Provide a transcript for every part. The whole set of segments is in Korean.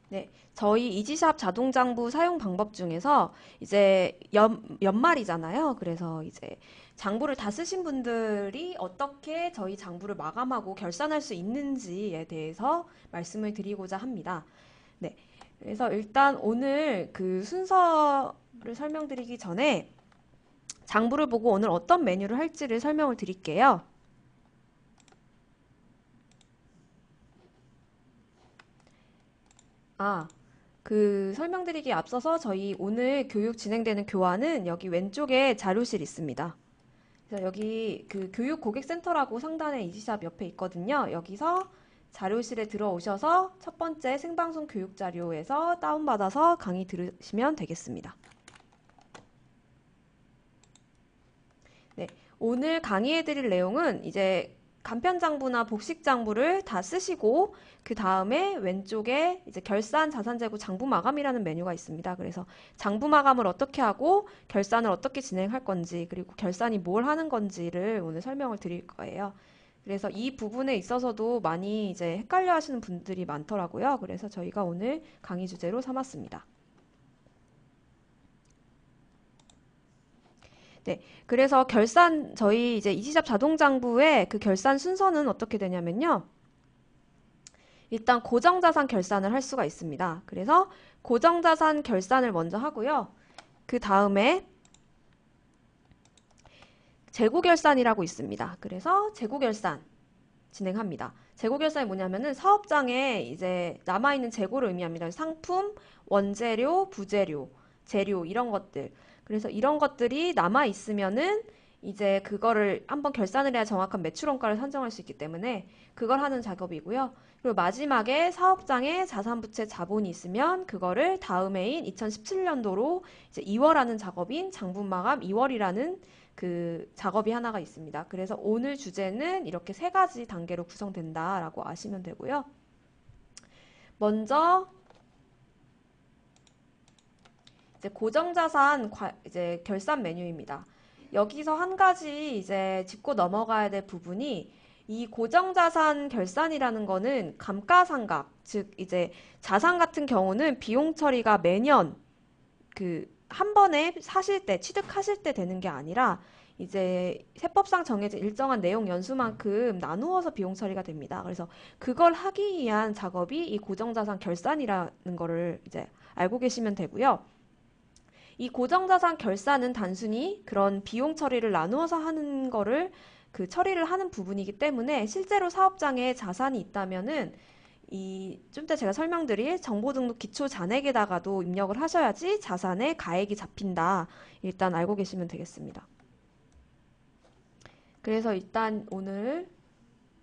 네, 저희 이지샵 자동장부 사용 방법 중에서 이제 연말이잖아요. 그래서 이제 장부를 다 쓰신 분들이 어떻게 저희 장부를 마감하고 결산할 수 있는지에 대해서 말씀을 드리고자 합니다. 네, 그래서 일단 오늘 그 순서를 설명드리기 전에 장부를 보고 오늘 어떤 메뉴를 할지를 설명을 드릴게요. 아, 그 설명드리기에 앞서서 저희 오늘 교육 진행되는 교환은 여기 왼쪽에 자료실 있습니다. 그래서 여기 그 교육 고객센터라고 상단에 이지샵 옆에 있거든요. 여기서 자료실에 들어오셔서 첫 번째 생방송 교육 자료에서 다운받아서 강의 들으시면 되겠습니다. 네, 오늘 강의해드릴 내용은 이제 간편장부나 복식장부를 다 쓰시고 그 다음에 왼쪽에 이제 결산 자산재고 장부 마감이라는 메뉴가 있습니다. 그래서 장부 마감을 어떻게 하고 결산을 어떻게 진행할 건지 그리고 결산이 뭘 하는 건지를 오늘 설명을 드릴 거예요. 그래서 이 부분에 있어서도 많이 이제 헷갈려 하시는 분들이 많더라고요. 그래서 저희가 오늘 강의 주제로 삼았습니다. 네. 그래서 저희 이제 이지샵 자동장부의 그 결산 순서는 어떻게 되냐면요. 일단 고정자산 결산을 할 수가 있습니다. 그래서 고정자산 결산을 먼저 하고요. 그 다음에 재고결산이라고 있습니다. 그래서 재고결산 진행합니다. 재고결산이 뭐냐면은 사업장에 이제 남아있는 재고를 의미합니다. 상품, 원재료, 부재료, 재료 이런 것들. 그래서 이런 것들이 남아있으면은 이제 그거를 한번 결산을 해야 정확한 매출원가를 산정할 수 있기 때문에 그걸 하는 작업이고요. 그리고 마지막에 사업장에 자산부채 자본이 있으면 그거를 다음 해인 2017년도로 이제 2월하는 작업인 장분마감 2월이라는 그 작업이 하나가 있습니다. 그래서 오늘 주제는 이렇게 세 가지 단계로 구성된다라고 아시면 되고요. 먼저 이제 고정자산 이제 결산 메뉴입니다. 여기서 한 가지 이제 짚고 넘어가야 될 부분이 이 고정자산 결산이라는 거는 감가상각, 즉 이제 자산 같은 경우는 비용 처리가 매년 그 한 번에 사실 때, 취득하실 때 되는 게 아니라 이제 세법상 정해진 일정한 내용 연수만큼 나누어서 비용 처리가 됩니다. 그래서 그걸 하기 위한 작업이 이 고정자산 결산이라는 거를 이제 알고 계시면 되고요. 이 고정자산 결산은 단순히 그런 비용 처리를 나누어서 하는 거를 그 처리를 하는 부분이기 때문에 실제로 사업장에 자산이 있다면은 이 좀 이따 제가 설명드릴 정보등록 기초 잔액에다가도 입력을 하셔야지 자산의 가액이 잡힌다. 일단 알고 계시면 되겠습니다. 그래서 일단 오늘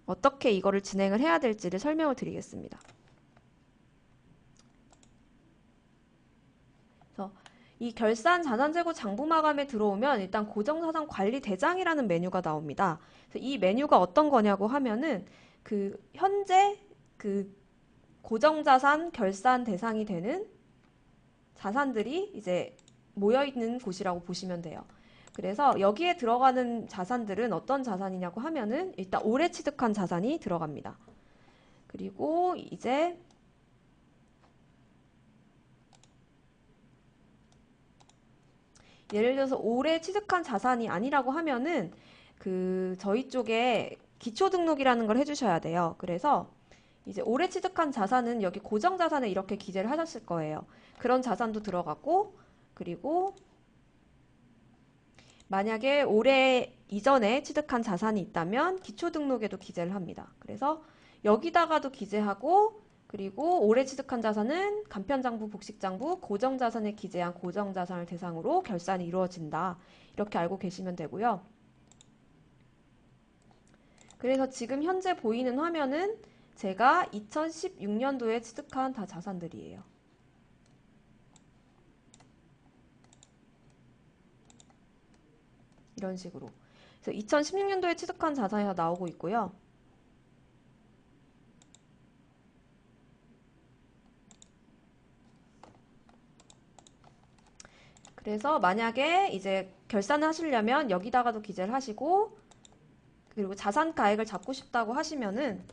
어떻게 이거를 진행을 해야 될지를 설명을 드리겠습니다. 그래서 이 결산 자산재고 장부 마감에 들어오면 일단 고정자산 관리 대장이라는 메뉴가 나옵니다. 그래서 이 메뉴가 어떤 거냐고 하면은 그 현재 그 고정자산 결산 대상이 되는 자산들이 이제 모여있는 곳이라고 보시면 돼요. 그래서 여기에 들어가는 자산들은 어떤 자산이냐고 하면은 일단 올해 취득한 자산이 들어갑니다. 그리고 이제 예를 들어서 올해 취득한 자산이 아니라고 하면은 그 저희 쪽에 기초 등록이라는 걸 해주셔야 돼요. 그래서 이제 올해 취득한 자산은 여기 고정 자산에 이렇게 기재를 하셨을 거예요. 그런 자산도 들어가고 그리고 만약에 올해 이전에 취득한 자산이 있다면 기초 등록에도 기재를 합니다. 그래서 여기다가도 기재하고 그리고 올해 취득한 자산은 간편장부, 복식장부, 고정자산에 기재한 고정자산을 대상으로 결산이 이루어진다. 이렇게 알고 계시면 되고요. 그래서 지금 현재 보이는 화면은 제가 2016년도에 취득한 다 자산들이에요. 이런 식으로. 그래서 2016년도에 취득한 자산이 다 나오고 있고요. 그래서 만약에 이제 결산을 하시려면 여기다가도 기재를 하시고 그리고 자산 가액을 잡고 싶다고 하시면은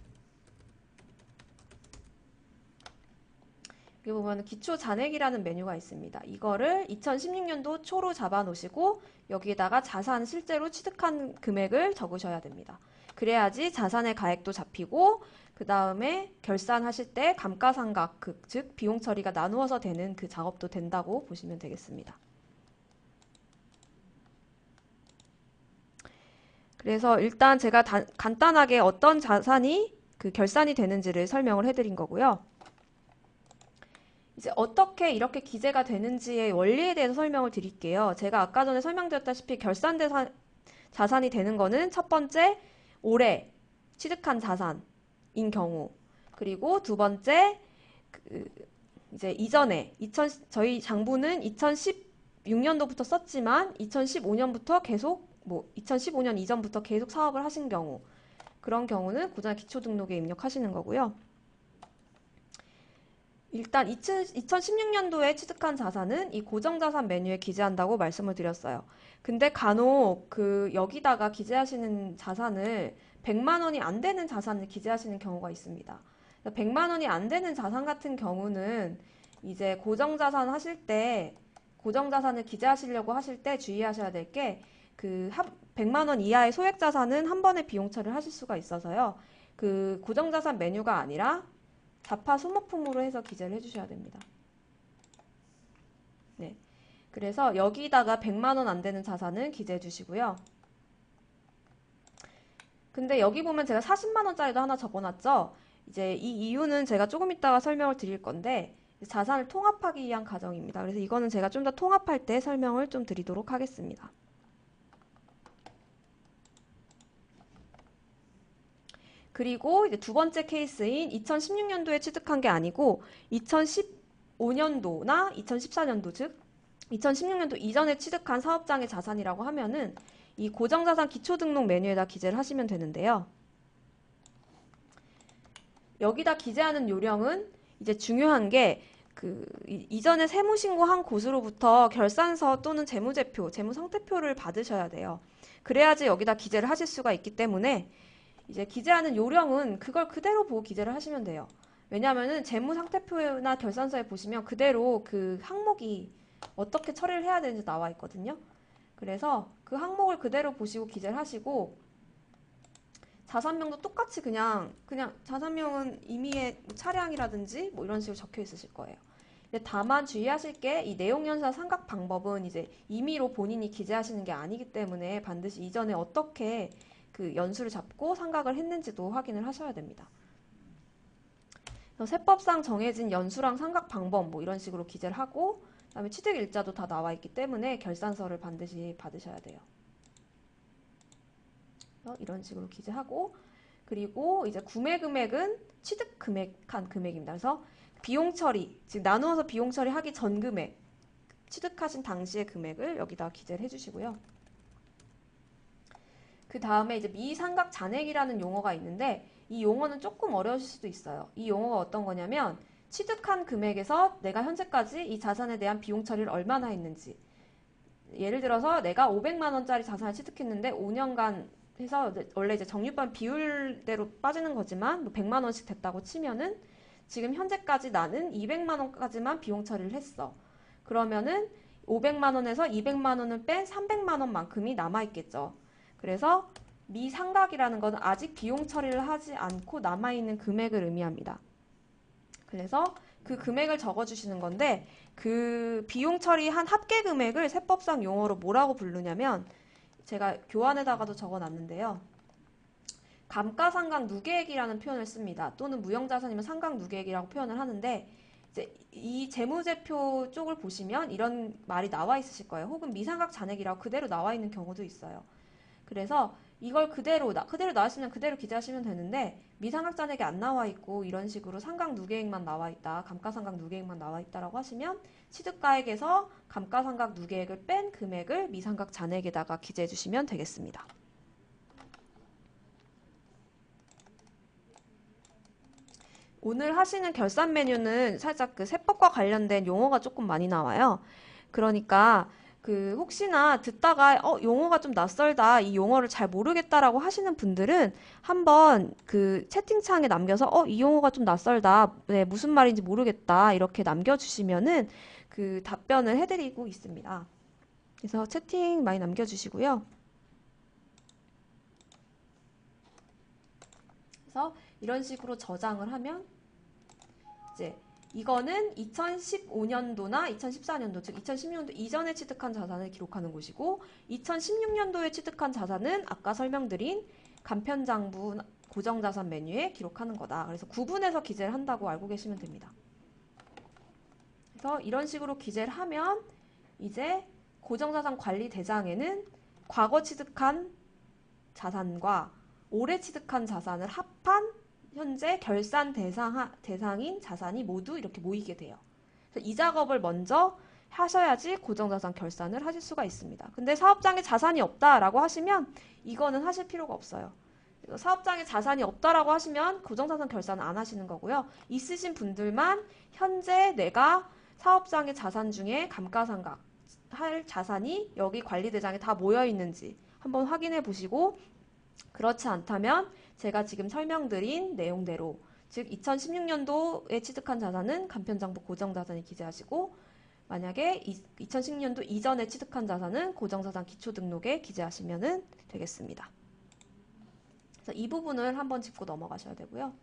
여기 보면 기초 잔액이라는 메뉴가 있습니다. 이거를 2016년도 초로 잡아 놓으시고 여기에다가 자산 실제로 취득한 금액을 적으셔야 됩니다. 그래야지 자산의 가액도 잡히고 그 다음에 결산하실 때 감가상각, 즉 비용 처리가 나누어서 되는 그 작업도 된다고 보시면 되겠습니다. 그래서 일단 제가 간단하게 어떤 자산이 결산이 되는지를 설명을 해드린 거고요. 이제 어떻게 이렇게 기재가 되는지의 원리에 대해서 설명을 드릴게요. 제가 아까 전에 설명드렸다시피 결산된 자산이 되는 거는 첫 번째, 올해 취득한 자산인 경우, 그리고 두 번째, 이제 이전에 저희 장부는 2016년도부터 썼지만 2015년부터 계속 2015년 이전부터 계속 사업을 하신 경우, 그런 경우는 고정자 기초등록에 입력하시는 거고요. 일단 2016년도에 취득한 자산은 이 고정자산 메뉴에 기재한다고 말씀을 드렸어요. 근데 간혹 여기다가 기재하시는 자산을 100만 원이 안 되는 자산을 기재하시는 경우가 있습니다. 100만 원이 안 되는 자산 같은 경우는 이제 고정자산 하실 때, 고정자산을 기재하시려고 하실 때 주의하셔야 될 게 100만 원 이하의 소액자산은 한 번에 비용 처리를 하실 수가 있어서요. 고정자산 메뉴가 아니라 자파 소모품으로 해서 기재를 해주셔야 됩니다. 네. 그래서 여기다가 100만 원 안 되는 자산은 기재해 주시고요. 근데 여기 보면 제가 40만 원짜리도 하나 적어놨죠. 이제 이 이유는 제가 조금 이따가 설명을 드릴 건데 자산을 통합하기 위한 과정입니다. 그래서 이거는 제가 좀 더 통합할 때 설명을 좀 드리도록 하겠습니다. 그리고 이제 두 번째 케이스인 2016년도에 취득한 게 아니고 2015년도나 2014년도, 즉 2016년도 이전에 취득한 사업장의 자산이라고 하면은 이 고정자산 기초등록 메뉴에다 기재를 하시면 되는데요. 여기다 기재하는 요령은 이제 중요한 게 이전에 세무신고한 곳으로부터 결산서 또는 재무제표, 재무상태표를 받으셔야 돼요. 그래야지 여기다 기재를 하실 수가 있기 때문에 이제 기재하는 요령은 그걸 그대로 보고 기재를 하시면 돼요. 왜냐하면은 재무상태표나 결산서에 보시면 그대로 그 항목이 어떻게 처리를 해야 되는지 나와 있거든요. 그래서 그 항목을 그대로 보시고 기재를 하시고 자산명도 똑같이 그냥 자산명은 임의의 차량이라든지 뭐 이런 식으로 적혀 있으실 거예요. 근데 다만 주의하실 게 이 내용연사 상각 방법은 이제 임의로 본인이 기재하시는 게 아니기 때문에 반드시 이전에 어떻게 연수를 잡고 상각을 했는지도 확인을 하셔야 됩니다. 세법상 정해진 연수랑 상각 방법 뭐 이런 식으로 기재를 하고 그다음에 취득일자도 다 나와 있기 때문에 결산서를 반드시 받으셔야 돼요. 이런 식으로 기재하고 그리고 이제 구매 금액은 취득 금액한 금액입니다. 그래서 비용 처리, 즉 나누어서 비용 처리하기 전 금액, 취득하신 당시의 금액을 여기다 기재를 해주시고요. 그 다음에 이제 미상각 잔액이라는 용어가 있는데 이 용어는 조금 어려우실 수도 있어요. 이 용어가 어떤 거냐면 취득한 금액에서 내가 현재까지 이 자산에 대한 비용 처리를 얼마나 했는지, 예를 들어서 내가 500만 원짜리 자산을 취득했는데 5년간 해서 원래 이제 적립반 비율대로 빠지는 거지만 뭐 100만 원씩 됐다고 치면은 지금 현재까지 나는 200만 원까지만 비용 처리를 했어. 그러면은 500만 원에서 200만 원을 뺀 300만 원만큼이 남아 있겠죠. 그래서 미상각이라는 것은 아직 비용 처리를 하지 않고 남아있는 금액을 의미합니다. 그래서 그 금액을 적어주시는 건데 그 비용 처리한 합계 금액을 세법상 용어로 뭐라고 부르냐면 제가 교환에다가도 적어놨는데요. 감가상각 누계액이라는 표현을 씁니다. 또는 무형자산이면 상각 누계액이라고 표현을 하는데 이제 이 재무제표 쪽을 보시면 이런 말이 나와 있으실 거예요. 혹은 미상각 잔액이라고 그대로 나와 있는 경우도 있어요. 그래서 이걸 그대로 나왔으면 그대로 기재하시면 되는데 미상각 잔액이 안 나와 있고 이런 식으로 상각 누계액만 나와 있다, 감가상각 누계액만 나와 있다라고 하시면 취득가액에서 감가상각 누계액을 뺀 금액을 미상각 잔액에다가 기재해 주시면 되겠습니다. 오늘 하시는 결산 메뉴는 살짝 세법과 관련된 용어가 조금 많이 나와요. 그러니까 혹시나 듣다가 용어가 좀 낯설다, 이 용어를 잘 모르겠다라고 하시는 분들은 한번 채팅창에 남겨서 이 용어가 좀 낯설다, 네, 무슨 말인지 모르겠다 이렇게 남겨주시면은 답변을 해드리고 있습니다. 그래서 채팅 많이 남겨주시고요. 그래서 이런 식으로 저장을 하면 이제 이거는 2015년도나 2014년도, 즉 2016년도 이전에 취득한 자산을 기록하는 곳이고 2016년도에 취득한 자산은 아까 설명드린 간편장부 고정자산 메뉴에 기록하는 거다. 그래서 구분해서 기재를 한다고 알고 계시면 됩니다. 그래서 이런 식으로 기재를 하면 이제 고정자산 관리 대장에는 과거 취득한 자산과 올해 취득한 자산을 합한 현재 결산 대상인 자산이 모두 이렇게 모이게 돼요. 이 작업을 먼저 하셔야지 고정자산 결산을 하실 수가 있습니다. 근데 사업장에 자산이 없다라고 하시면 이거는 하실 필요가 없어요. 사업장에 자산이 없다라고 하시면 고정자산 결산은 안 하시는 거고요. 있으신 분들만 현재 내가 사업장의 자산 중에 감가상각 할 자산이 여기 관리대장에 다 모여 있는지 한번 확인해 보시고, 그렇지 않다면 제가 지금 설명드린 내용대로, 즉 2016년도에 취득한 자산은 간편장부 고정자산에 기재하시고 만약에 2016년도 이전에 취득한 자산은 고정자산 기초등록에 기재하시면 되겠습니다. 그래서 이 부분을 한번 짚고 넘어가셔야 되고요.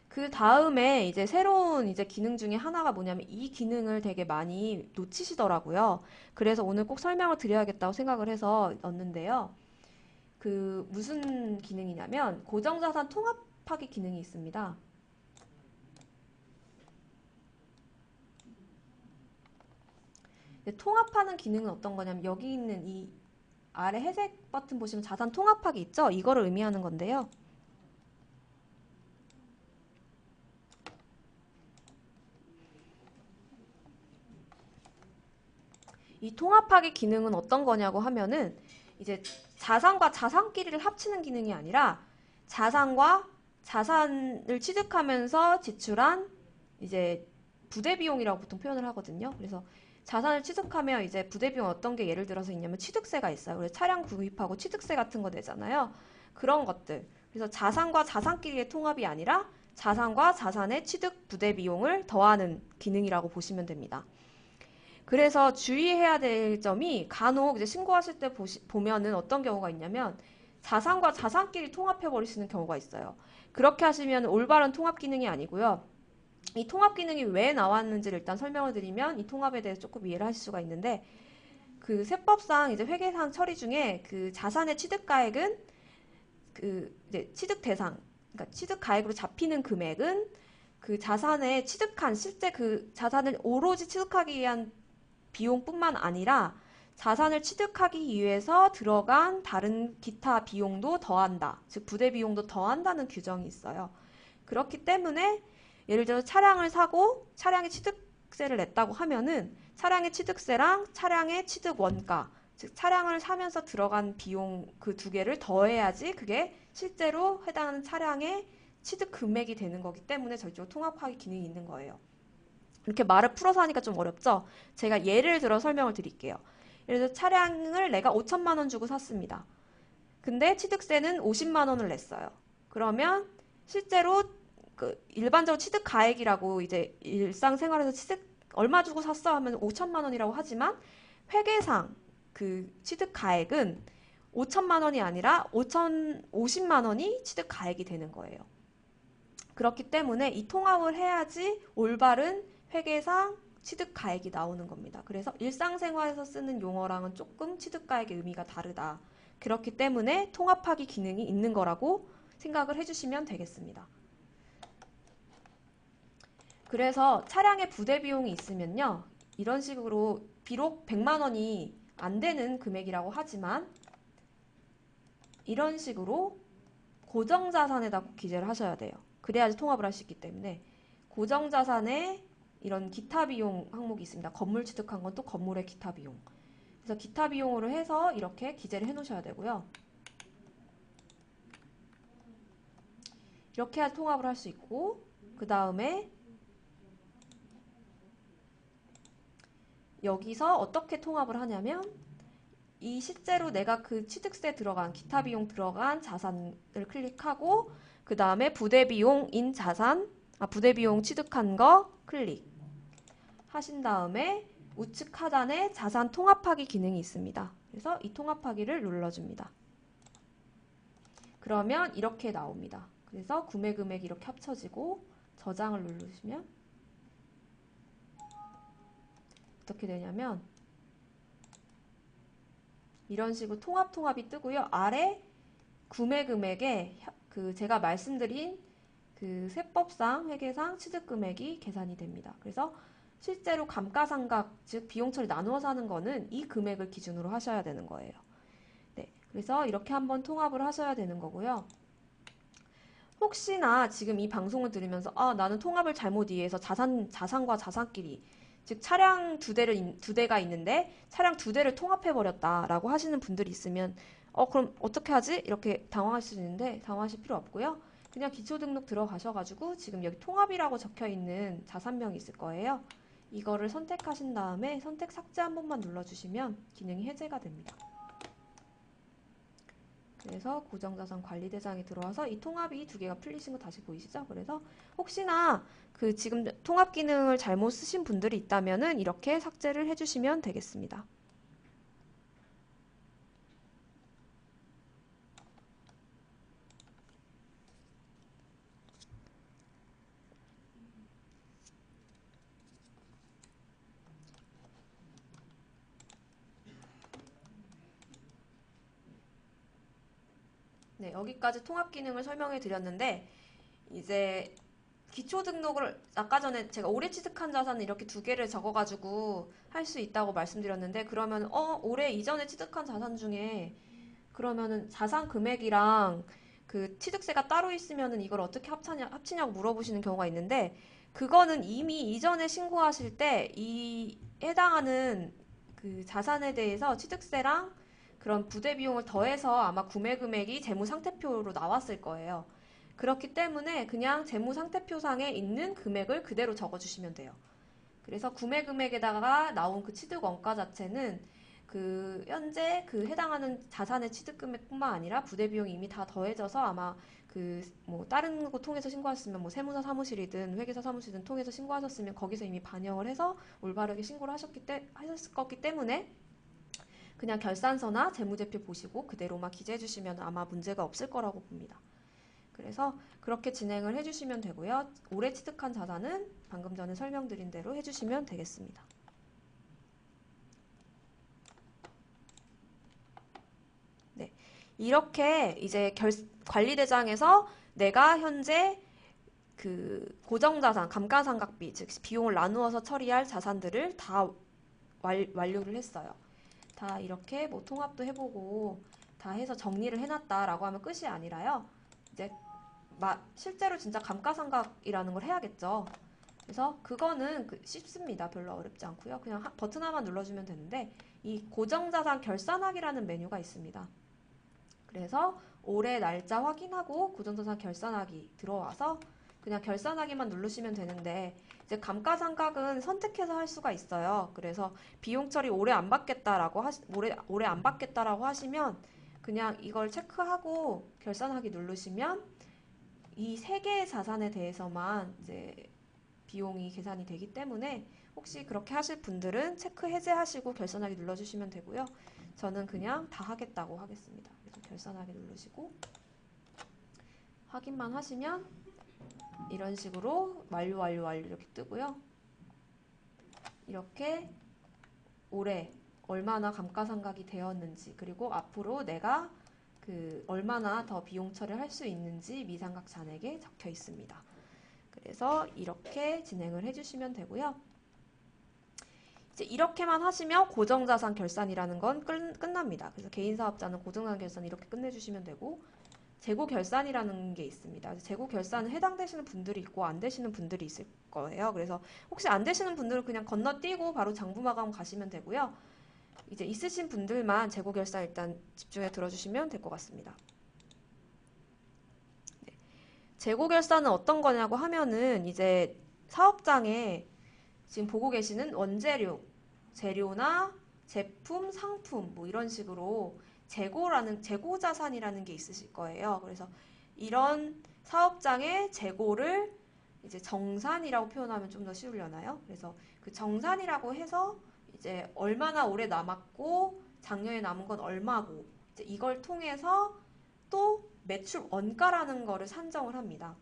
그 다음에 이제 새로운 이제 기능 중에 하나가 뭐냐면 이 기능을 되게 많이 놓치시더라고요. 그래서 오늘 꼭 설명을 드려야겠다고 생각을 해서 넣었는데요. 무슨 기능이냐면 고정자산 통합하기 기능이 있습니다. 통합하는 기능은 어떤 거냐면 여기 있는 이 아래 회색 버튼 보시면 자산 통합하기 있죠? 이거를 의미하는 건데요. 이 통합하기 기능은 어떤 거냐고 하면은 이제 자산과 자산끼리를 합치는 기능이 아니라 자산과 자산을 취득하면서 지출한 이제 부대 비용이라고 보통 표현을 하거든요. 그래서 자산을 취득하면 이제 부대 비용 어떤 게 예를 들어서 있냐면 취득세가 있어요. 그래서 차량 구입하고 취득세 같은 거 내잖아요. 그런 것들. 그래서 자산과 자산끼리의 통합이 아니라 자산과 자산의 취득 부대 비용을 더하는 기능이라고 보시면 됩니다. 그래서 주의해야 될 점이 간혹 이제 신고하실 때 보면은 어떤 경우가 있냐면 자산과 자산끼리 통합해 버리시는 경우가 있어요. 그렇게 하시면 올바른 통합 기능이 아니고요. 이 통합 기능이 왜 나왔는지를 일단 설명을 드리면 이 통합에 대해서 조금 이해를 하실 수가 있는데, 세법상 이제 회계상 처리 중에 자산의 취득가액은 이제 취득 대상, 그러니까 취득가액으로 잡히는 금액은 자산에 취득한 실제 자산을 오로지 취득하기 위한 비용뿐만 아니라 자산을 취득하기 위해서 들어간 다른 기타 비용도 더한다. 즉 부대 비용도 더한다는 규정이 있어요. 그렇기 때문에 예를 들어 차량을 사고 차량의 취득세를 냈다고 하면은 차량의 취득세랑 차량의 취득 원가, 즉 차량을 사면서 들어간 비용 그 두 개를 더해야지 그게 실제로 해당하는 차량의 취득 금액이 되는 거기 때문에 저쪽 통합하기 기능이 있는 거예요. 이렇게 말을 풀어서 하니까 좀 어렵죠? 제가 예를 들어 설명을 드릴게요. 예를 들어 차량을 내가 5천만 원 주고 샀습니다. 근데 취득세는 50만 원을 냈어요. 그러면 실제로 일반적으로 취득 가액이라고 이제 일상생활에서 취득 얼마 주고 샀어 하면 5천만 원이라고 하지만 회계상 취득 가액은 5천만 원이 아니라 5,050만 원이 취득 가액이 되는 거예요. 그렇기 때문에 이 통합을 해야지 올바른 회계상 취득가액이 나오는 겁니다. 그래서 일상생활에서 쓰는 용어랑은 조금 취득가액의 의미가 다르다. 그렇기 때문에 통합하기 기능이 있는 거라고 생각을 해주시면 되겠습니다. 그래서 차량의 부대 비용이 있으면요. 이런 식으로 비록 100만 원이 안 되는 금액이라고 하지만 이런 식으로 고정자산에다 기재를 하셔야 돼요. 그래야지 통합을 할 수 있기 때문에 고정자산에 이런 기타 비용 항목이 있습니다. 건물 취득한 건 또 건물의 기타 비용. 그래서 기타 비용으로 해서 이렇게 기재를 해 놓으셔야 되고요. 이렇게 해야 통합을 할 수 있고, 그 다음에 여기서 어떻게 통합을 하냐면 이 실제로 내가 그 취득세 들어간 기타 비용 들어간 자산을 클릭하고 그 다음에 부대 비용인 자산, 부대 비용 취득한 거 클릭 하신 다음에 우측 하단에 자산 통합하기 기능이 있습니다. 그래서 이 통합하기를 눌러줍니다. 그러면 이렇게 나옵니다. 그래서 구매 금액이 이렇게 합쳐지고 저장을 누르시면 어떻게 되냐면 이런 식으로 통합이 뜨고요. 아래 구매 금액에 그 제가 말씀드린 그 세법상 회계상 취득 금액이 계산이 됩니다. 그래서 실제로 감가상각 즉 비용 처리 나누어서 하는 거는 이 금액을 기준으로 하셔야 되는 거예요. 네, 그래서 이렇게 한번 통합을 하셔야 되는 거고요. 혹시나 지금 이 방송을 들으면서 나는 통합을 잘못 이해해서 자산과 자산끼리 즉 차량 두 대가 있는데 차량 두 대를 통합해 버렸다라고 하시는 분들이 있으면 그럼 어떻게 하지? 이렇게 당황하실 수 있는데 당황하실 필요 없고요. 그냥 기초 등록 들어가셔가지고 지금 여기 통합이라고 적혀 있는 자산명이 있을 거예요. 이거를 선택하신 다음에 선택 삭제 한 번만 눌러주시면 기능이 해제가 됩니다. 그래서 고정자산 관리 대상에 들어와서 이 통합이 두 개가 풀리신 거 다시 보이시죠? 그래서 혹시나 그 지금 통합 기능을 잘못 쓰신 분들이 있다면은 이렇게 삭제를 해주시면 되겠습니다. 네, 여기까지 통합 기능을 설명해 드렸는데 이제 기초 등록을 아까 전에 제가 올해 취득한 자산은 이렇게 두 개를 적어가지고 할 수 있다고 말씀드렸는데 그러면 올해 이전에 취득한 자산 중에 그러면은 자산 금액이랑 그 취득세가 따로 있으면은 이걸 어떻게 합치냐고 물어보시는 경우가 있는데 그거는 이미 이전에 신고하실 때 이 해당하는 그 자산에 대해서 취득세랑 그런 부대 비용을 더해서 아마 구매 금액이 재무 상태표로 나왔을 거예요. 그렇기 때문에 그냥 재무 상태표상에 있는 금액을 그대로 적어주시면 돼요. 그래서 구매 금액에다가 나온 그 취득 원가 자체는 그 현재 그 해당하는 자산의 취득 금액뿐만 아니라 부대 비용이 이미 다 더해져서 아마 그 뭐 다른 거 통해서 신고하셨으면 뭐 세무사 사무실이든 회계사 사무실이든 통해서 신고하셨으면 거기서 이미 반영을 해서 올바르게 신고를 하셨을 거기 때문에 그냥 결산서나 재무제표 보시고 그대로만 기재해 주시면 아마 문제가 없을 거라고 봅니다. 그래서 그렇게 진행을 해주시면 되고요. 올해 취득한 자산은 방금 전에 설명드린 대로 해주시면 되겠습니다. 네, 이렇게 이제 관리대장에서 내가 현재 그 고정자산, 감가상각비, 즉 비용을 나누어서 처리할 자산들을 다 완료를 했어요. 다 이렇게 뭐 통합도 해보고 다 해서 정리를 해놨다라고 하면 끝이 아니라요. 이제 실제로 진짜 감가상각이라는 걸 해야겠죠. 그래서 그거는 쉽습니다. 별로 어렵지 않고요. 그냥 버튼 하나만 눌러주면 되는데 이 고정자산 결산하기라는 메뉴가 있습니다. 그래서 올해 날짜 확인하고 고정자산 결산하기 들어와서 그냥 결산하기만 누르시면 되는데 이제 감가상각은 선택해서 할 수가 있어요. 그래서 비용 처리 올해 안 받겠다라고 올해 안 받겠다라고 하시면 그냥 이걸 체크하고 결산하기 누르시면 이 세 개의 자산에 대해서만 이제 비용이 계산이 되기 때문에 혹시 그렇게 하실 분들은 체크 해제하시고 결산하기 눌러주시면 되고요. 저는 그냥 다 하겠다고 하겠습니다. 그래서 결산하기 누르시고 확인만 하시면 이런 식으로 완료 이렇게 뜨고요. 이렇게 올해 얼마나 감가상각이 되었는지 그리고 앞으로 내가 그 얼마나 더 비용 처리를 할 수 있는지 미상각 잔액에 적혀 있습니다. 그래서 이렇게 진행을 해주시면 되고요. 이제 이렇게만 하시면 고정자산 결산이라는 건 끝납니다. 그래서 개인사업자는 고정자산 결산 이렇게 끝내주시면 되고 재고 결산이라는 게 있습니다. 재고 결산에 해당되시는 분들이 있고 안 되시는 분들이 있을 거예요. 그래서 혹시 안 되시는 분들은 그냥 건너뛰고 바로 장부마감 가시면 되고요. 이제 있으신 분들만 재고 결산 일단 집중해 들어주시면 될 것 같습니다. 네. 재고 결산은 어떤 거냐고 하면은 이제 사업장에 지금 보고 계시는 원재료, 재료나 제품, 상품 뭐 이런 식으로 재고 자산이라는 게 있으실 거예요. 그래서 이런 사업장의 재고를 이제 정산이라고 표현하면 좀 더 쉬우려나요? 그래서 그 정산이라고 해서 이제 얼마나 오래 남았고 작년에 남은 건 얼마고 이제 이걸 통해서 또 매출 원가라는 거를 산정을 합니다.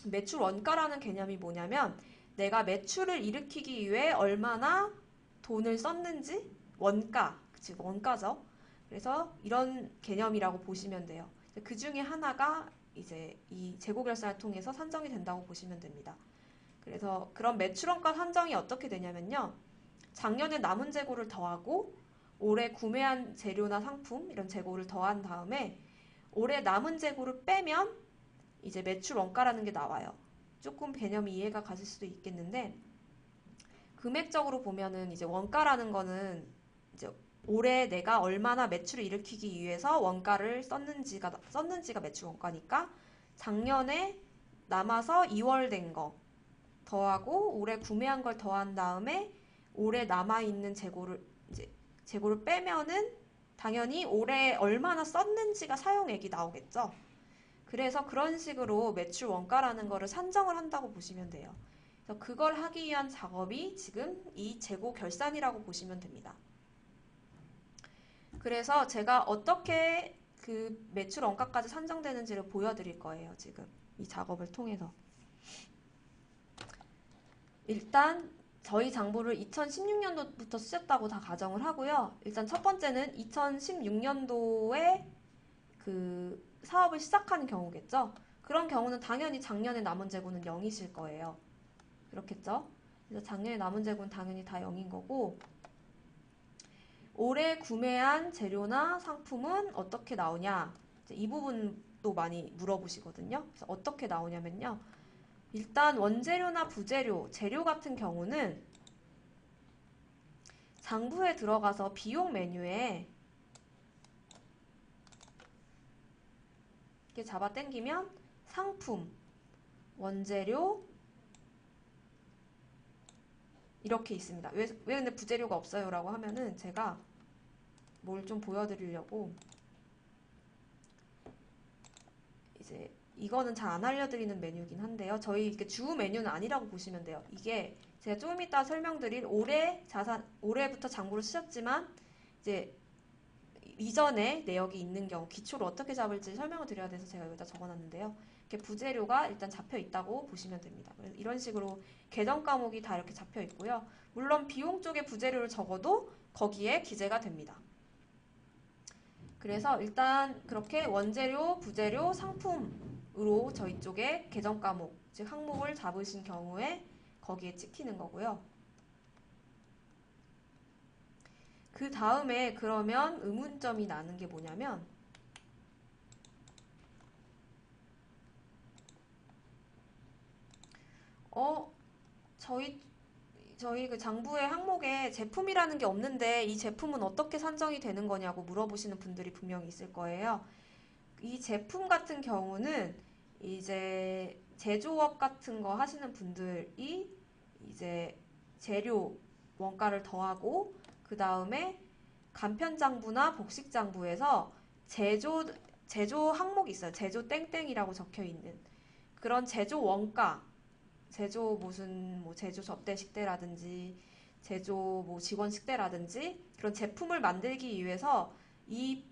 매출 원가라는 개념이 뭐냐면 내가 매출을 일으키기 위해 얼마나 돈을 썼는지 원가, 즉 원가죠. 그래서 이런 개념이라고 보시면 돼요. 그 중에 하나가 이제 이 재고 결산을 통해서 산정이 된다고 보시면 됩니다. 그래서 그런 매출원가 산정이 어떻게 되냐면요. 작년에 남은 재고를 더하고 올해 구매한 재료나 상품 이런 재고를 더한 다음에 올해 남은 재고를 빼면 이제 매출 원가라는 게 나와요. 조금 개념이 이해가 가실 수도 있겠는데 금액적으로 보면은 이제 원가라는 거는 이제 올해 내가 얼마나 매출을 일으키기 위해서 원가를 썼는지가 매출 원가니까 작년에 남아서 2월 된 거 더하고 올해 구매한 걸 더한 다음에 올해 남아있는 재고를 빼면은 당연히 올해 얼마나 썼는지가 사용액이 나오겠죠. 그래서 그런 식으로 매출 원가라는 거를 산정을 한다고 보시면 돼요. 그래서 그걸 하기 위한 작업이 지금 이 재고 결산이라고 보시면 됩니다. 그래서 제가 어떻게 그 매출 원가까지 산정되는지를 보여드릴 거예요, 지금. 이 작업을 통해서. 일단 저희 장부를 2016년도부터 쓰셨다고 다 가정을 하고요. 일단 첫 번째는 2016년도에 그 사업을 시작한 경우겠죠. 그런 경우는 당연히 작년에 남은 재고는 0이실 거예요. 그렇겠죠? 그래서 작년에 남은 재고는 당연히 다 0인 거고 올해 구매한 재료나 상품은 어떻게 나오냐? 이 부분도 많이 물어보시거든요. 그래서 어떻게 나오냐면요. 일단 원재료나 부재료, 재료 같은 경우는 장부에 들어가서 비용 메뉴에 이렇게 잡아 당기면 상품, 원재료 이렇게 있습니다. 왜 근데 부재료가 없어요? 라고 하면은 제가 뭘 좀 보여드리려고 이제 이거는 잘 안 알려드리는 메뉴이긴 한데요. 저희 이게 주 메뉴는 아니라고 보시면 돼요. 이게 제가 조금 이따 설명드릴 올해부터 장부를 쓰셨지만 이제 이전에 내역이 있는 경우 기초를 어떻게 잡을지 설명을 드려야 돼서 제가 여기다 적어놨는데요. 이렇게 부재료가 일단 잡혀 있다고 보시면 됩니다. 그래서 이런 식으로 계정 과목이 다 이렇게 잡혀 있고요. 물론 비용 쪽에 부재료를 적어도 거기에 기재가 됩니다. 그래서 일단 그렇게 원재료, 부재료, 상품으로 저희 쪽에 계정 과목, 즉 항목을 잡으신 경우에 거기에 찍히는 거고요. 그 다음에 그러면 의문점이 나는 게 뭐냐면 어, 저희 그 장부의 항목에 제품이라는 게 없는데 이 제품은 어떻게 산정이 되는 거냐고 물어보시는 분들이 분명히 있을 거예요. 이 제품 같은 경우는 이제 제조업 같은 거 하시는 분들이 이제 재료 원가를 더하고 그 다음에 간편장부나 복식장부에서 제조 항목이 있어요. 제조 땡땡이라고 적혀 있는 그런 제조 원가 제조 무슨 뭐 제조 접대 식대라든지 제조 뭐 직원 식대라든지 그런 제품을 만들기 위해서 이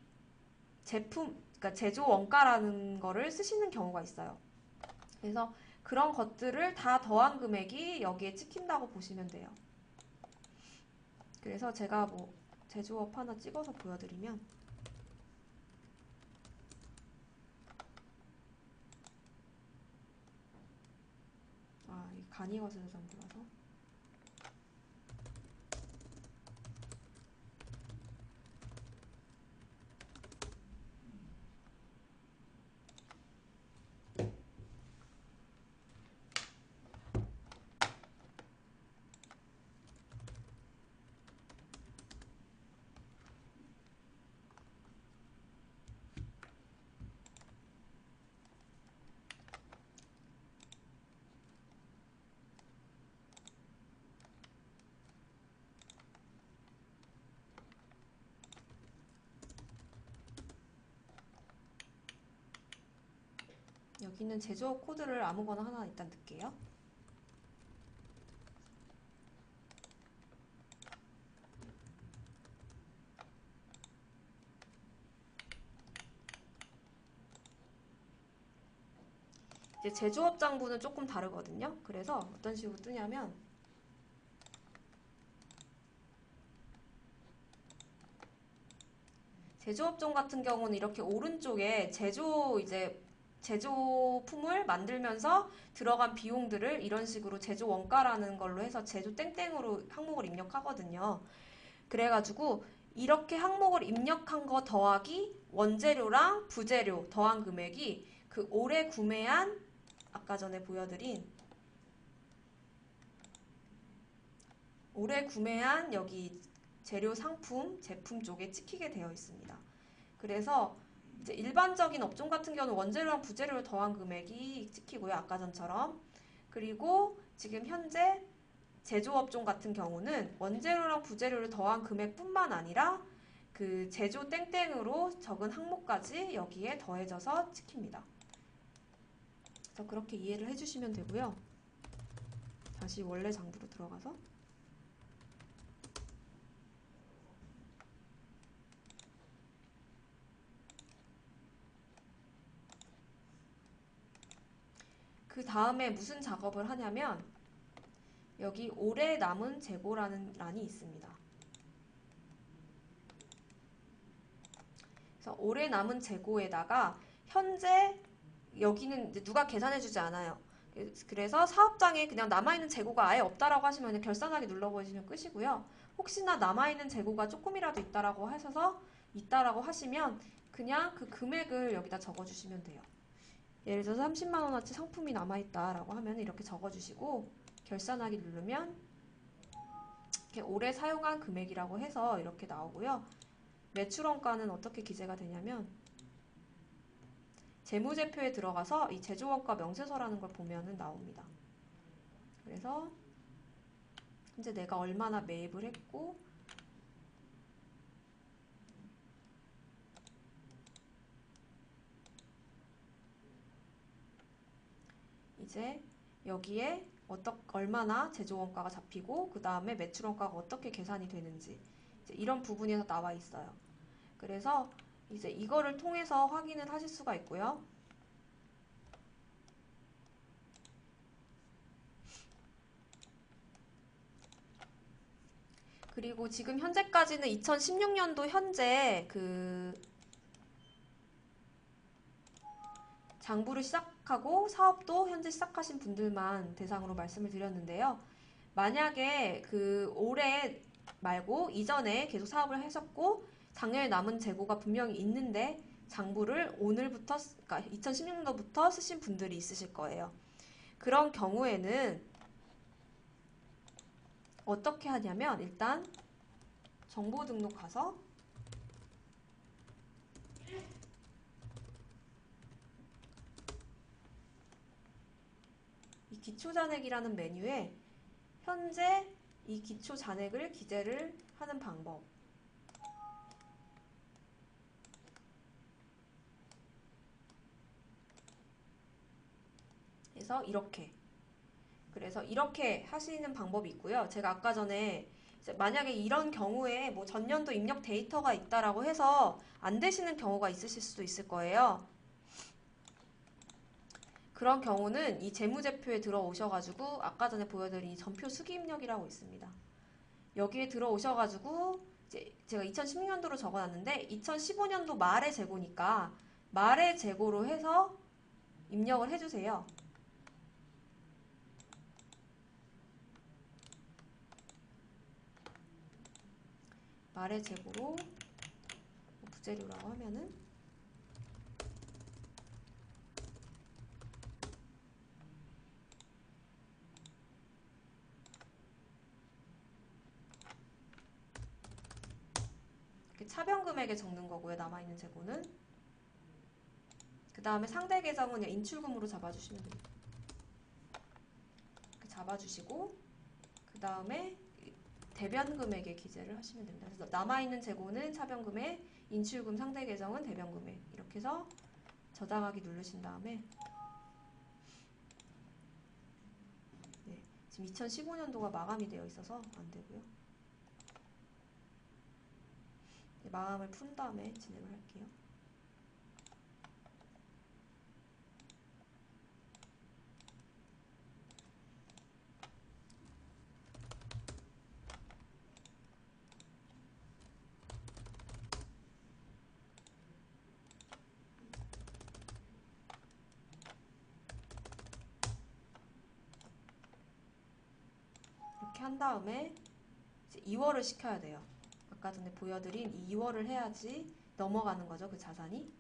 그러니까 제조 원가라는 거를 쓰시는 경우가 있어요. 그래서 그런 것들을 다 더한 금액이 여기에 찍힌다고 보시면 돼요. 그래서 제가 뭐 제조업 하나 찍어서 보여드리면 이 간이거세서 장부라서 여기 있는 제조업 코드를 아무거나 하나 일단 넣을게요. 이제 제조업 장부는 조금 다르거든요. 그래서 어떤 식으로 뜨냐면 제조업종 같은 경우는 이렇게 오른쪽에 제조품을 만들면서 들어간 비용들을 이런 식으로 제조 원가라는 걸로 해서 제조 땡땡으로 항목을 입력하거든요. 그래가지고 이렇게 항목을 입력한 거 더하기 원재료랑 부재료 더한 금액이 그 올해 구매한 아까 전에 보여드린 올해 구매한 여기 재료 상품, 제품 쪽에 찍히게 되어 있습니다. 그래서 이제 일반적인 업종 같은 경우는 원재료랑 부재료를 더한 금액이 찍히고요. 아까 전처럼. 그리고 지금 현재 제조업종 같은 경우는 원재료랑 부재료를 더한 금액뿐만 아니라 그 제조 땡땡으로 적은 항목까지 여기에 더해져서 찍힙니다. 그래서 그렇게 이해를 해주시면 되고요. 다시 원래 장부로 들어가서 그 다음에 무슨 작업을 하냐면 여기 올해 남은 재고라는 란이 있습니다. 그래서 올해 남은 재고에다가 현재 여기는 이제 누가 계산해주지 않아요. 그래서 사업장에 그냥 남아있는 재고가 아예 없다라고 하시면 그냥 결산하기 눌러보시면 끝이고요. 혹시나 남아있는 재고가 조금이라도 있다라고 하시면 그냥 그 금액을 여기다 적어주시면 돼요. 예를 들어서 30만 원어치 상품이 남아있다라고 하면 이렇게 적어주시고 결산하기 누르면 이렇게 올해 사용한 금액이라고 해서 이렇게 나오고요. 매출원가는 어떻게 기재가 되냐면 재무제표에 들어가서 이 제조원가 명세서라는 걸 보면은 나옵니다. 그래서 현재 내가 얼마나 매입을 했고 이제 여기에 얼마나 제조원가가 잡히고 그 다음에 매출원가가 어떻게 계산이 되는지 이제 이런 부분에서 나와 있어요. 그래서 이제 이거를 통해서 확인을 하실 수가 있고요. 그리고 지금 현재까지는 2016년도 현재 그 장부를 시작하고 사업도 현재 시작하신 분들만 대상으로 말씀을 드렸는데요. 만약에 그 올해 말고 이전에 계속 사업을 하셨고 작년에 남은 재고가 분명히 있는데 장부를 오늘부터, 그러니까 2016년도부터 쓰신 분들이 있으실 거예요. 그런 경우에는 어떻게 하냐면 일단 정보 등록 가서 이 기초 잔액이라는 메뉴에 현재 이 기초 잔액을 기재를 하는 방법. 그래서 이렇게 하시는 방법이 있고요. 제가 아까 전에 만약에 이런 경우에 뭐 전년도 입력 데이터가 있다라고 해서 안 되시는 경우가 있으실 수도 있을 거예요. 그런 경우는 이 재무제표에 들어오셔가지고 아까 전에 보여드린 이 전표 수기 입력이라고 있습니다. 여기에 들어오셔가지고 이제 제가 2016년도로 적어놨는데 2015년도 말의 재고니까 말의 재고로 해서 입력을 해주세요. 말의 재고로 부재료라고 하면은 이렇게 차변 금액에 적는 거고요. 남아있는 재고는 그 다음에 상대 계정은 그냥 인출금으로 잡아주시면 됩니다. 이렇게 잡아주시고 그 다음에 대변 금액에 기재를 하시면 됩니다. 그래서 남아있는 재고는 차변 금액, 인출금 상대 계정은 대변 금액 이렇게 해서 저장하기 누르신 다음에 지금 2015년도가 마감이 되어 있어서 안 되고요. 마감을 푼 다음에 진행을 할게요. 이렇게 한 다음에 이제 이월을 시켜야 돼요. 아까 전에 보여드린 이 이월을 해야지 넘어가는 거죠, 그 자산이.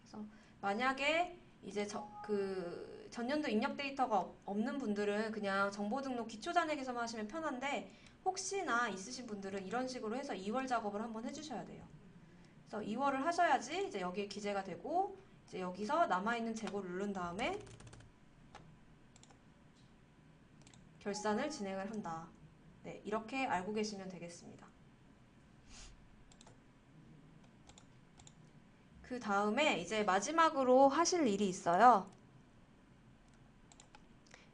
그래서 만약에 이제 그 전년도 입력 데이터가 없는 분들은 그냥 정보 등록 기초 잔액에서만 하시면 편한데, 혹시나 있으신 분들은 이런 식으로 해서 2월 작업을 한번 해주셔야 돼요. 그래서 2월을 하셔야지 이제 여기에 기재가 되고, 이제 여기서 남아있는 재고를 누른 다음에 결산을 진행을 한다. 네, 이렇게 알고 계시면 되겠습니다. 그 다음에 이제 마지막으로 하실 일이 있어요.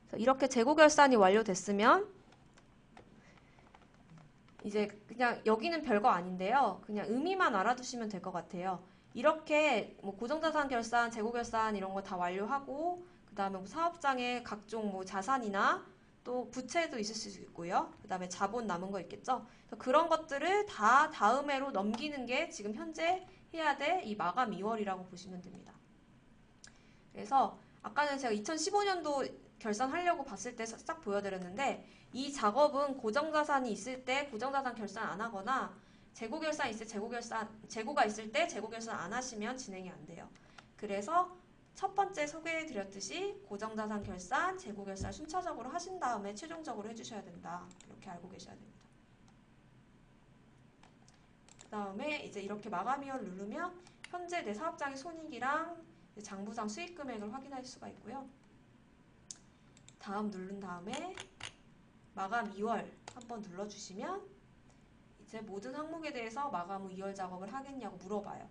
그래서 이렇게 재고 결산이 완료됐으면 이제 그냥 여기는 별거 아닌데요. 그냥 의미만 알아두시면 될 것 같아요. 이렇게 뭐 고정자산 결산, 재고 결산 이런 거 다 완료하고, 그 다음에 뭐 사업장에 각종 뭐 자산이나 또 부채도 있을 수 있고요. 그 다음에 자본 남은 거 있겠죠. 그래서 그런 것들을 다 다음 해로 넘기는 게 지금 현재 해야 될 이 마감 2월이라고 보시면 됩니다. 그래서 아까는 제가 2015년도 결산하려고 봤을 때 싹 보여드렸는데, 이 작업은 고정자산이 있을 때 고정자산 결산 안 하거나 재고결산 있을 때 재고가 있을 때 재고결산 안 하시면 진행이 안 돼요. 그래서 첫 번째 소개해드렸듯이 고정자산 결산, 재고결산 순차적으로 하신 다음에 최종적으로 해주셔야 된다. 이렇게 알고 계셔야 됩니다. 그 다음에 이제 이렇게 마감이얼 누르면 현재 내 사업장의 손익이랑 장부상 수익 금액을 확인할 수가 있고요. 다음 누른 다음에 마감 2월 한번 눌러주시면 이제 모든 항목에 대해서 마감 후 2월 작업을 하겠냐고 물어봐요.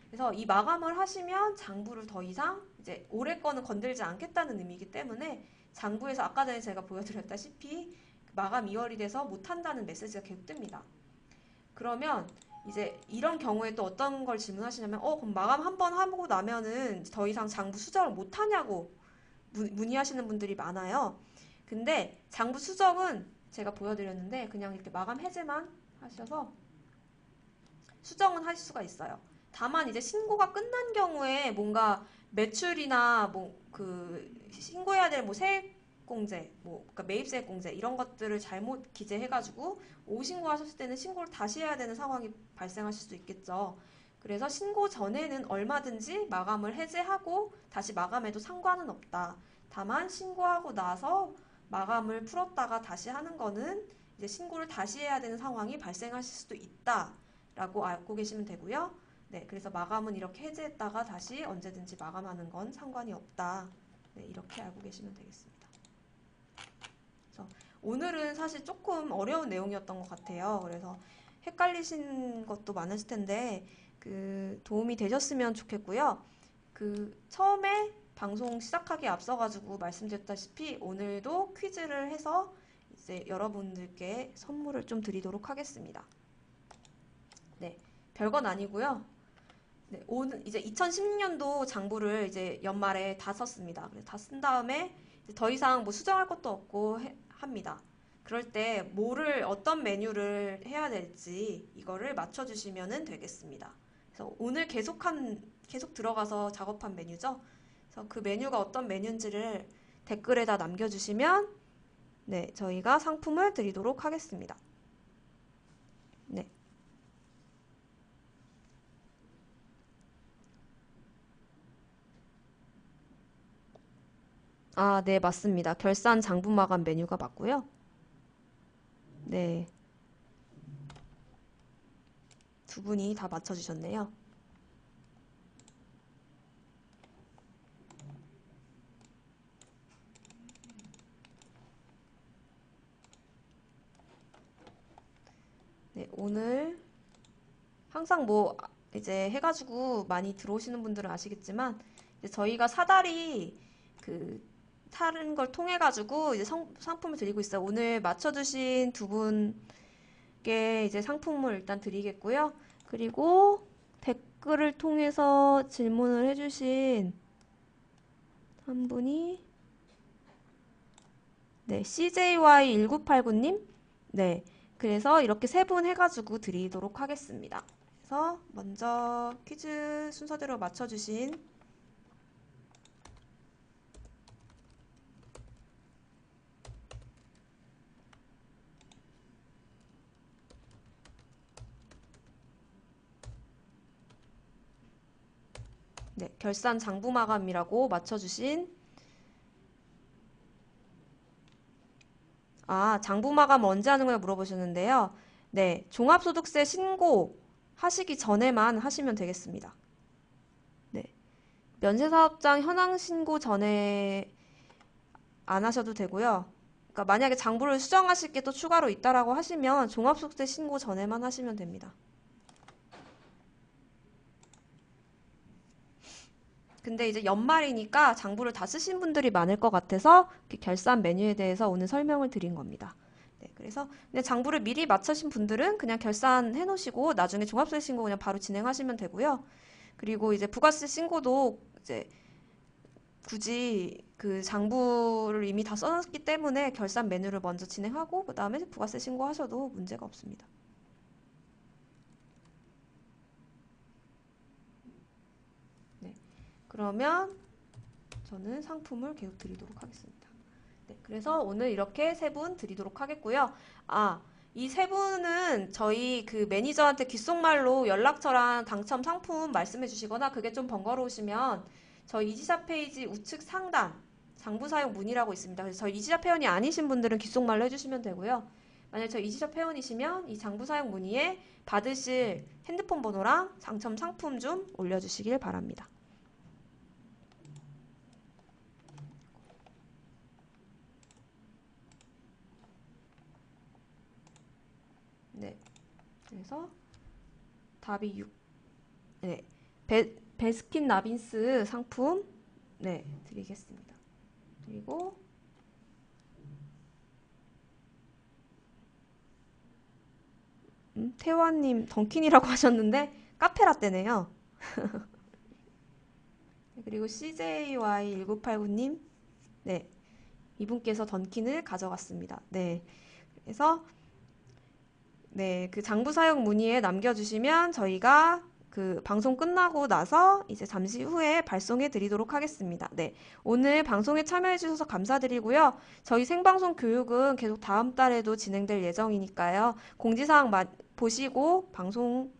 그래서 이 마감을 하시면 장부를 더 이상 이제 올해 거는 건들지 않겠다는 의미이기 때문에 장부에서 아까 전에 제가 보여드렸다시피 마감 2월이 돼서 못한다는 메시지가 계속 뜹니다. 그러면 이제 이런 경우에 또 어떤 걸 질문하시냐면, 그럼 마감 한번 하고 나면은 더 이상 장부 수정을 못하냐고 문의하시는 분들이 많아요. 근데 장부 수정은 제가 보여드렸는데 그냥 이렇게 마감 해제만 하셔서 수정은 하실 수가 있어요. 다만 이제 신고가 끝난 경우에 뭔가 매출이나 뭐 그 신고해야 될 뭐 세액공제, 뭐 그러니까 매입세액공제 이런 것들을 잘못 기재해가지고 오신고하셨을 때는 신고를 다시 해야 되는 상황이 발생하실 수 있겠죠. 그래서 신고 전에는 얼마든지 마감을 해제하고 다시 마감해도 상관은 없다. 다만 신고하고 나서 마감을 풀었다가 다시 하는 거는 이제 신고를 다시 해야 되는 상황이 발생하실 수도 있다. 라고 알고 계시면 되고요. 네, 그래서 마감은 이렇게 해제했다가 다시 언제든지 마감하는 건 상관이 없다. 네, 이렇게 알고 계시면 되겠습니다. 그래서 오늘은 사실 조금 어려운 내용이었던 것 같아요. 그래서 헷갈리신 것도 많으실 텐데 그 도움이 되셨으면 좋겠고요. 그 처음에 방송 시작하기에 앞서가지고 말씀드렸다시피 오늘도 퀴즈를 해서 이제 여러분들께 선물을 좀 드리도록 하겠습니다. 네, 별건 아니고요. 네, 오늘 이제 2016년도 장부를 이제 연말에 다 썼습니다. 다 쓴 다음에 이제 더 이상 뭐 수정할 것도 없고 합니다. 그럴 때 뭐를 어떤 메뉴를 해야 될지 이거를 맞춰주시면 되겠습니다. 그래서 오늘 계속 들어가서 작업한 메뉴죠. 그래서 그 메뉴가 어떤 메뉴인지를 댓글에다 남겨주시면 네, 저희가 상품을 드리도록 하겠습니다. 네. 아, 네, 맞습니다. 결산 장부 마감 메뉴가 맞고요. 네, 두 분이 다 맞춰주셨네요. 네, 오늘 항상 뭐 이제 해가지고 많이 들어오시는 분들은 아시겠지만 이제 저희가 사다리 그 타는 걸 통해 가지고 이제 상품을 드리고 있어요. 오늘 맞춰주신 두 분께 이제 상품을 일단 드리겠고요. 그리고 댓글을 통해서 질문을 해주신 한 분이 네, CJY1989님. 네, 그래서 이렇게 세 분 해가지고 드리도록 하겠습니다. 그래서 먼저 퀴즈 순서대로 맞춰주신 네, 결산 장부 마감이라고 맞춰주신 장부 마감 언제 하는 거냐 물어보셨는데요. 네, 종합소득세 신고 하시기 전에만 하시면 되겠습니다. 네, 면세사업장 현황 신고 전에 안 하셔도 되고요. 그러니까 만약에 장부를 수정하실 게 또 추가로 있다라고 하시면 종합소득세 신고 전에만 하시면 됩니다. 근데 이제 연말이니까 장부를 다 쓰신 분들이 많을 것 같아서 이렇게 결산 메뉴에 대해서 오늘 설명을 드린 겁니다. 네, 그래서 그냥 장부를 미리 맞추신 분들은 그냥 결산해 놓으시고 나중에 종합세 신고 그냥 바로 진행하시면 되고요. 그리고 이제 부가세 신고도 이제 굳이 그 장부를 이미 다 써놨기 때문에 결산 메뉴를 먼저 진행하고 그 다음에 부가세 신고하셔도 문제가 없습니다. 네, 그러면 저는 상품을 계속 드리도록 하겠습니다. 네, 그래서 오늘 이렇게 세 분 드리도록 하겠고요. 이 세 분은 저희 그 매니저한테 귓속말로 연락처랑 당첨 상품 말씀해 주시거나 그게 좀 번거로우시면 저희 이지샵 페이지 우측 상단 장부 사용 문의라고 있습니다. 그래서 저희 이지샵 회원이 아니신 분들은 귓속말로 해주시면 되고요. 만약 저희 이지샵 회원이시면 이 장부 사용 문의에 받으실 핸드폰 번호랑 당첨 상품 좀 올려주시길 바랍니다. 네, 그래서 답이 6, 네, 베스킨 라빈스 상품 네, 드리겠습니다. 그리고 태화님 던킨이라고 하셨는데 카페라떼네요. 그리고 CJY1989님 네, 이분께서 던킨을 가져갔습니다. 네, 그래서 네, 그 장부 사용 문의에 남겨주시면 저희가 그 방송 끝나고 나서 이제 잠시 후에 발송해 드리도록 하겠습니다. 네, 오늘 방송에 참여해 주셔서 감사드리고요. 저희 생방송 교육은 계속 다음 달에도 진행될 예정이니까요. 공지사항 보시고 방송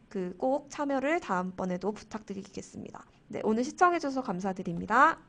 그 꼭 참여를 다음번에도 부탁드리겠습니다. 네, 오늘 시청해 주셔서 감사드립니다.